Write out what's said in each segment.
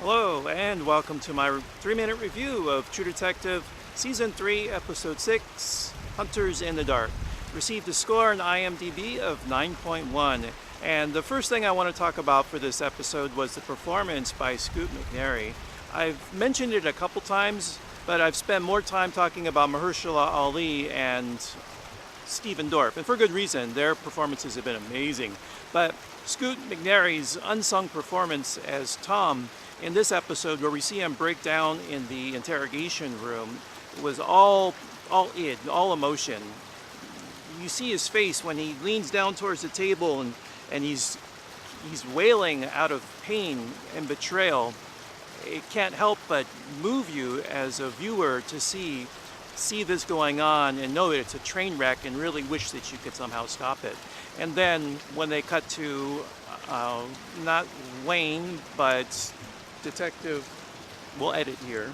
Hello, and welcome to my 3-minute review of True Detective Season 3, Episode 6, Hunters in the Dark. Received a score on IMDb of 9.1. And the first thing I want to talk about for this episode was the performance by Scoot McNairy. I've mentioned it a couple times, but I've spent more time talking about Mahershala Ali and Stephen Dorff, and for good reason. Their performances have been amazing. But Scoot McNairy's unsung performance as Tom in this episode, where we see him break down in the interrogation room, was all emotion. You see his face when he leans down towards the table and he's wailing out of pain and betrayal. It can't help but move you as a viewer to see this going on and know that it's a train wreck and really wish that you could somehow stop it. And then when they cut to not Wayne, but Detective, we'll edit here.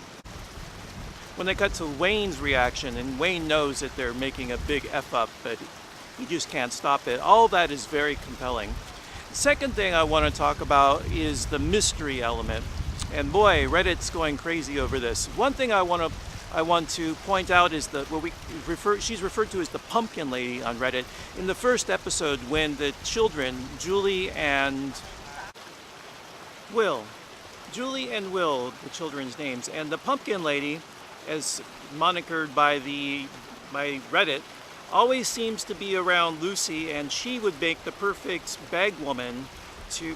When they cut to Wayne's reaction, and Wayne knows that they're making a big F up, but he just can't stop it. All that is very compelling. The second thing I want to talk about is the mystery element. And boy, Reddit's going crazy over this. One thing I want to point out is she's referred to as the pumpkin lady on Reddit. In the first episode, when the children, Julie and Will, the children's names, and the pumpkin lady, as monikered by Reddit, always seems to be around Lucy, and she would make the perfect bag woman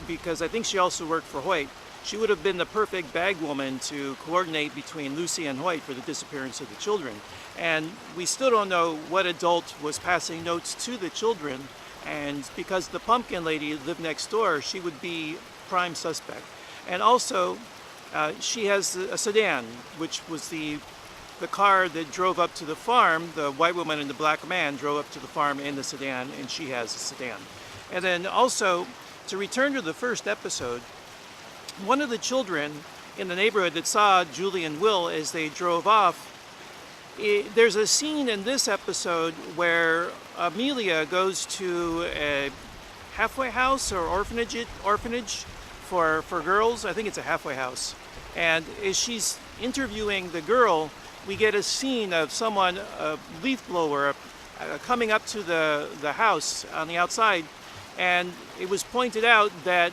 because I think she also worked for Hoyt. She would have been the perfect bag woman to coordinate between Lucy and Hoyt for the disappearance of the children. And we still don't know what adult was passing notes to the children, and because the pumpkin lady lived next door, she would be prime suspect. And also, she has a sedan, which was the car that drove up to the farm. The white woman and the black man drove up to the farm in the sedan, and she has a sedan. And then also, to return to the first episode, one of the children in the neighborhood that saw Julie and Will as they drove off, there's a scene in this episode where Amelia goes to a halfway house or orphanage for girls. I think it's a halfway house. And as she's interviewing the girl, we get a scene of someone, a leaf blower, coming up to the house on the outside. And it was pointed out that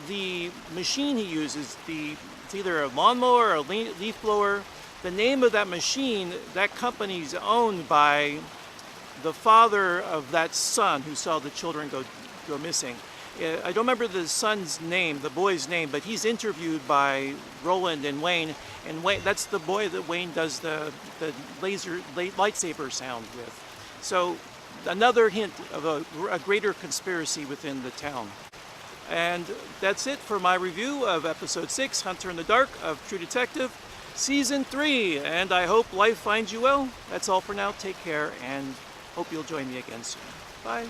the machine he uses, it's either a lawnmower or a leaf blower. The name of that machine, that company is owned by the father of that son who saw the children go missing. I don't remember the son's name, the boy's name, but he's interviewed by Roland and Wayne that's the boy that Wayne does the lightsaber sound with. So another hint of a greater conspiracy within the town. And that's it for my review of Episode 6, Hunter in the Dark of True Detective, Season 3. And I hope life finds you well. That's all for now. Take care, and hope you'll join me again soon. Bye.